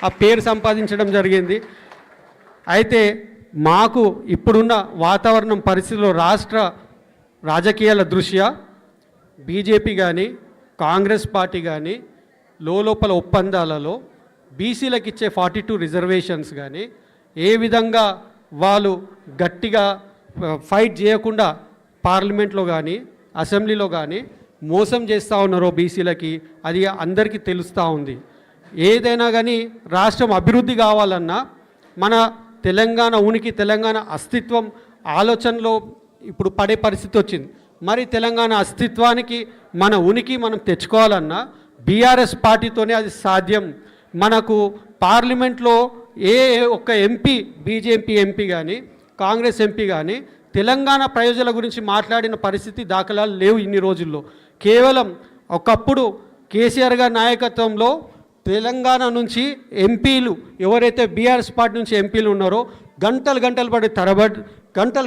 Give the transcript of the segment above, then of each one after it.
ఆ పేరు సంపాదించడం జరిగింది. అయితే మాకు ఇప్పుడున్న వాతావరణం పరిస్థితిలో రాష్ట్ర రాజకీయాల దృష్ట్యా బీజేపీ కానీ కాంగ్రెస్ పార్టీ కానీ లోపల ఒప్పందాలలో బీసీలకు ఇచ్చే 42 రిజర్వేషన్స్ కానీ ఏ విధంగా వాళ్ళు గట్టిగా ఫైట్ చేయకుండా పార్లమెంట్లో కానీ అసెంబ్లీలో కానీ మోసం చేస్తూ ఉన్నారో బీసీలకి అది అందరికీ తెలుస్తూ ఉంది. ఏదైనా కానీ రాష్ట్రం అభివృద్ధి కావాలన్నా మన తెలంగాణ ఉనికి తెలంగాణ అస్తిత్వం ఆలోచనలో ఇప్పుడు పడే పరిస్థితి వచ్చింది. మరి తెలంగాణ అస్తిత్వానికి మన ఉనికి మనం తెచ్చుకోవాలన్నా బీఆర్ఎస్ పార్టీతోనే అది సాధ్యం. మనకు పార్లమెంట్లో ఏ ఒక్క ఎంపీ బీజేపీ ఎంపీ కానీ కాంగ్రెస్ ఎంపీ కానీ తెలంగాణ ప్రయోజనాల గురించి మాట్లాడిన పరిస్థితి దాఖలాలు లేవు ఇన్ని రోజుల్లో. కేవలం ఒకప్పుడు కేసీఆర్ గారి నాయకత్వంలో తెలంగాణ నుంచి ఎంపీలు ఎవరైతే బీఆర్ఎస్ పార్టీ నుంచి ఎంపీలు ఉన్నారో గంటలు పడి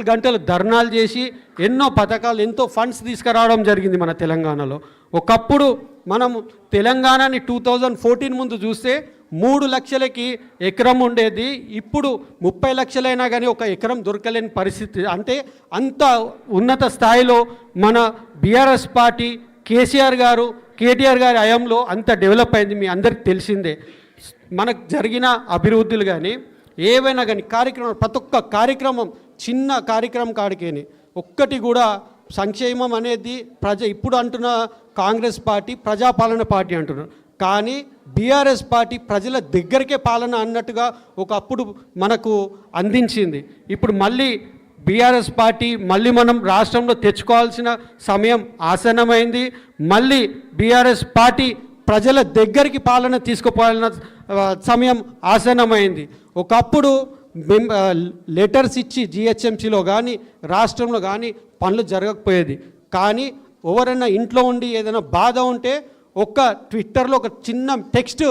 గంటలు ధర్నాలు చేసి ఎన్నో పథకాలు ఎంతో ఫండ్స్ తీసుకురావడం జరిగింది మన తెలంగాణలో. ఒకప్పుడు మనం తెలంగాణని 2014 ముందు చూస్తే 3 లక్షలకి ఎకరం ఉండేది. ఇప్పుడు 30 లక్షలైనా కానీ ఒక ఎకరం దొరకలేని పరిస్థితి. అంటే అంత ఉన్నత స్థాయిలో మన బీఆర్ఎస్ పార్టీ కేసీఆర్ గారు కేటీఆర్ గారి హయాంలో అంత డెవలప్ అయింది. మీ అందరికి తెలిసిందే. మనకు జరిగిన అభివృద్ధులు కానీ ఏవైనా కానీ కార్యక్రమం ప్రతి ఒక్క కార్యక్రమం చిన్న కార్యక్రమం కాడికేని ఒక్కటి కూడా సంక్షేమం అనేది ఇప్పుడు అంటున్న కాంగ్రెస్ పార్టీ ప్రజాపాలన పార్టీ అంటున్నారు. కానీ బీఆర్ఎస్ పార్టీ ప్రజల దగ్గరికే పాలన అన్నట్టుగా ఒకప్పుడు మనకు అందించింది. ఇప్పుడు మళ్ళీ బీఆర్ఎస్ పార్టీ మళ్ళీ మనం రాష్ట్రంలో తెచ్చుకోవాల్సిన సమయం ఆసన్నమైంది. మళ్ళీ బీఆర్ఎస్ పార్టీ ప్రజల దగ్గరికి పాలన తీసుకుపోవాలన్న సమయం ఆసన్నమైంది. ఒకప్పుడు లెటర్స్ ఇచ్చి జిహెచ్ఎంసీలో కానీ రాష్ట్రంలో కానీ పనులు జరగకపోయేది. కానీ ఎవరైనా ఇంట్లో ఉండి ఏదైనా బాధ ఉంటే ఒక్క ట్విట్టర్లో ఒక చిన్న టెక్స్ట్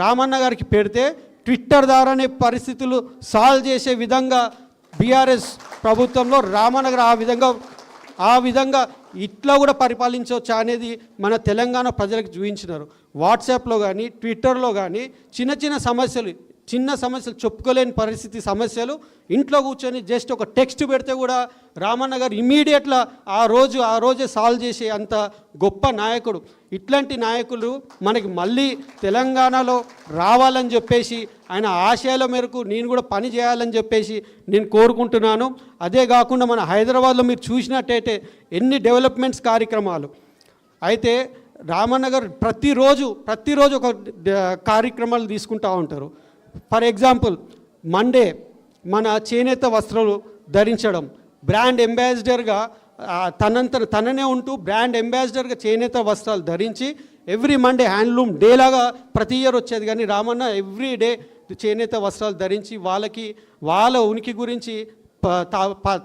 రామన్న గారికి పెడితే ట్విట్టర్ ద్వారానే పరిస్థితులు సాల్వ్ చేసే విధంగా బీఆర్ఎస్ ప్రభుత్వంలో రామన్న గారు ఆ విధంగా ఇట్లా కూడా పరిపాలించవచ్చు అనేది మన తెలంగాణ ప్రజలకు చూపించినారు. వాట్సాప్లో కానీ ట్విట్టర్లో కానీ చిన్న సమస్యలు చెప్పుకోలేని పరిస్థితి సమస్యలు ఇంట్లో కూర్చొని జస్ట్ ఒక టెక్స్ట్ పెడితే కూడా రామన్న గారు ఇమీడియట్గా ఆ రోజే సాల్వ్ చేసే అంత గొప్ప నాయకుడు. ఇట్లాంటి నాయకులు మనకి మళ్ళీ తెలంగాణలో రావాలని చెప్పేసి ఆయన ఆశయాల మేరకు నేను కూడా పని చేయాలని చెప్పేసి నేను కోరుకుంటున్నాను. అదే కాకుండా మన హైదరాబాద్లో మీరు చూసినట్టయితే ఎన్ని డెవలప్మెంట్స్ కార్యక్రమాలు. అయితే రామన్న గారు ప్రతిరోజు ఒక కార్యక్రమాలు తీసుకుంటూ ఉంటారు. ఫర్ ఎగ్జాంపుల్ మండే మన చేనేత వస్త్రాలు ధరించడం, బ్రాండ్ అంబాసిడర్గా తననే ఉంటూ బ్రాండ్ అంబాసిడర్గా చేనేత వస్త్రాలు ధరించి ఎవ్రీ మండే హ్యాండ్లూమ్ డే లాగా ప్రతి ఇయర్ వచ్చేది. కానీ రామన్న ఎవ్రీ డే చేనేత వస్త్రాలు ధరించి వాళ్ళ ఉనికి గురించి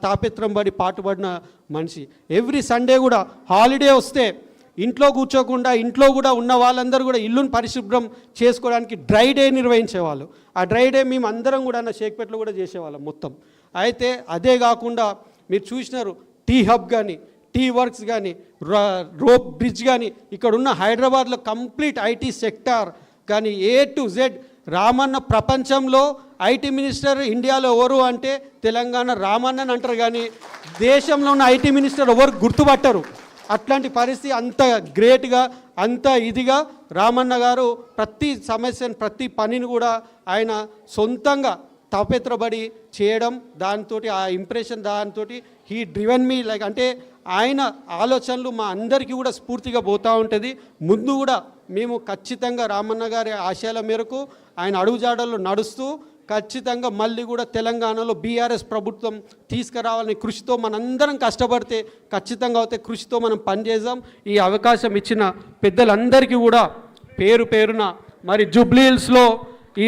తాపెత్రం పడి పాటుపడిన మనిషి. ఎవ్రీ సండే కూడా హాలిడే వస్తే ఇంట్లో కూర్చోకుండా ఇంట్లో కూడా ఉన్న వాళ్ళందరూ కూడా ఇల్లును పరిశుభ్రం చేసుకోవడానికి డ్రై డే నిర్వహించేవాళ్ళు. ఆ డ్రై డే మేము అందరం కూడా షేక్పేటలో కూడా చేసేవాళ్ళం మొత్తం. అయితే అదే కాకుండా మీరు చూసినారు టీ హబ్ కానీ టీ వర్క్స్ కానీ రోప్ బ్రిడ్జ్ కానీ ఇక్కడ ఉన్న హైదరాబాద్లో కంప్లీట్ ఐటీ సెక్టార్ కానీ A to Z రామన్న ప్రపంచంలో ఐటీ మినిస్టర్ ఇండియాలో ఎవరు అంటే తెలంగాణ రామన్న అని అంటారు. కానీ దేశంలో ఉన్న ఐటీ మినిస్టర్ ఎవరు గుర్తుపట్టరు. అట్లాంటి పరిస్థితి అంత గ్రేట్గా అంత ఇదిగా రామన్న గారు ప్రతి సమస్యను ప్రతి పనిని కూడా ఆయన సొంతంగా తపెత్రబడి చేయడం, దాంతో ఆ ఇంప్రెషన్ దాంతో హీ డ్రివెన్ మీ లైక్ అంటే ఆయన ఆలోచనలు మా అందరికీ కూడా స్ఫూర్తిగా పోతూ ఉంటుంది. ముందు కూడా మేము ఖచ్చితంగా రామన్న గారి ఆశయాల మేరకు ఆయన అడుగుజాడల్లో నడుస్తూ ఖచ్చితంగా మళ్ళీ కూడా తెలంగాణలో బీఆర్ఎస్ ప్రభుత్వం తీసుకురావాలని కృషితో మనందరం కష్టపడితే ఖచ్చితంగా అయితే కృషితో మనం పనిచేద్దాం. ఈ అవకాశం ఇచ్చిన పెద్దలందరికీ కూడా పేరున మరి జూబ్లీ హిల్స్లో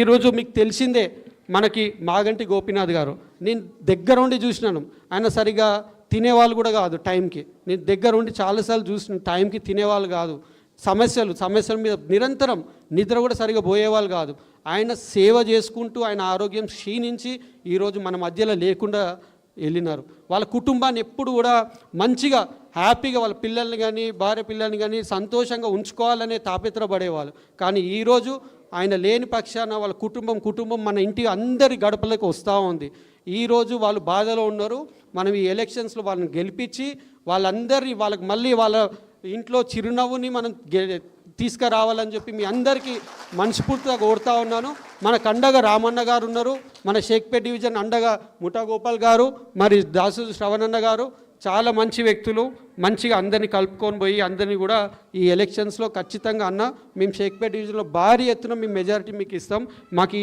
ఈరోజు మీకు తెలిసిందే మనకి మాగంటి గోపీనాథ్ గారు, నేను దగ్గరుండి చూసినాను. ఆయన సరిగా తినేవాళ్ళు కూడా కాదు టైంకి. నేను దగ్గరుండి చాలాసార్లు చూసిన టైంకి తినేవాళ్ళు కాదు. సమస్యల మీద నిరంతరం నిద్ర కూడా సరిగా పోయేవాళ్ళు కాదు. ఆయన సేవ చేసుకుంటూ ఆయన ఆరోగ్యం క్షీణించి ఈరోజు మన మధ్యలో లేకుండా వెళ్ళినారు. వాళ్ళ కుటుంబాన్ని ఎప్పుడు కూడా మంచిగా హ్యాపీగా వాళ్ళ పిల్లల్ని కానీ భార్య పిల్లల్ని కానీ సంతోషంగా ఉంచుకోవాలనే తాపత్రపడేవాళ్ళు. కానీ ఈరోజు ఆయన లేని పక్షాన వాళ్ళ కుటుంబం మన ఇంటి అందరి గడపలకు వస్తూ ఉంది. ఈరోజు వాళ్ళు బాధలో ఉన్నారు. మనం ఈ ఎలక్షన్స్లో వాళ్ళని గెలిపించి వాళ్ళకి మళ్ళీ వాళ్ళ ఇంట్లో చిరునవ్వుని మనం తీసుకురావాలని చెప్పి మీ అందరికీ మనస్ఫూర్తిగా కోరుతా ఉన్నాను. మనకు అండగా రామన్న గారు ఉన్నారు, మన షేక్పేట్ డివిజన్ అండగా ముఠా గోపాల్ గారు, మరి దాసు శ్రవణన్న గారు, చాలా మంచి వ్యక్తులు. మంచిగా అందరినీ కలుపుకొని పోయి అందరినీ కూడా ఈ ఎలక్షన్స్లో ఖచ్చితంగా అన్న మేము షేక్పేట్ డివిజన్లో భారీ ఎత్తున మేము మెజారిటీ మీకు ఇస్తాం. మాకు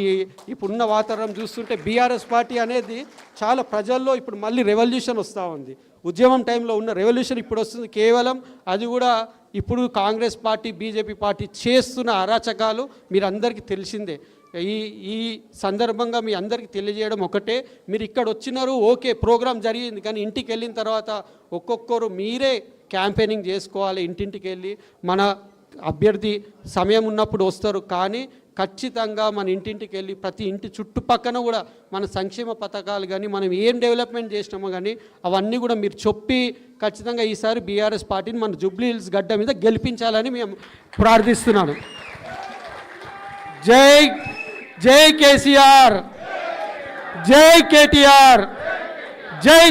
ఇప్పుడున్న వాతావరణం చూస్తుంటే బీఆర్ఎస్ పార్టీ అనేది చాలా ప్రజల్లో ఇప్పుడు మళ్ళీ రెవల్యూషన్ వస్తూ ఉంది. ఉద్యమం టైంలో ఉన్న రెవల్యూషన్ ఇప్పుడు వస్తుంది. కేవలం అది కూడా ఇప్పుడు కాంగ్రెస్ పార్టీ బీజేపీ పార్టీ చేస్తున్న అరాచకాలు మీరు అందరికీ తెలిసిందే. ఈ సందర్భంగా మీ అందరికీ తెలియజేయడం ఒకటే, మీరు ఇక్కడ వచ్చినారు ఓకే ప్రోగ్రాం జరిగింది, కానీ ఇంటికి వెళ్ళిన తర్వాత ఒక్కొక్కరు మీరే క్యాంపెయినింగ్ చేసుకోవాలి. ఇంటింటికి వెళ్ళి మన అభ్యర్థి సమయం ఉన్నప్పుడు వస్తారు, కానీ ఖచ్చితంగా మన ఇంటింటికి వెళ్ళి ప్రతి ఇంటి చుట్టుపక్కన కూడా మన సంక్షేమ పథకాలు కానీ మనం ఏం డెవలప్మెంట్ చేసినామో కానీ అవన్నీ కూడా మీరు చెప్పి ఖచ్చితంగా ఈసారి బీఆర్ఎస్ పార్టీని మన జూబ్లీ హిల్స్ గడ్డ మీద గెలిపించాలని మేము ప్రార్థిస్తున్నాను. జై కేసీఆర్, జై కేటీఆర్, జై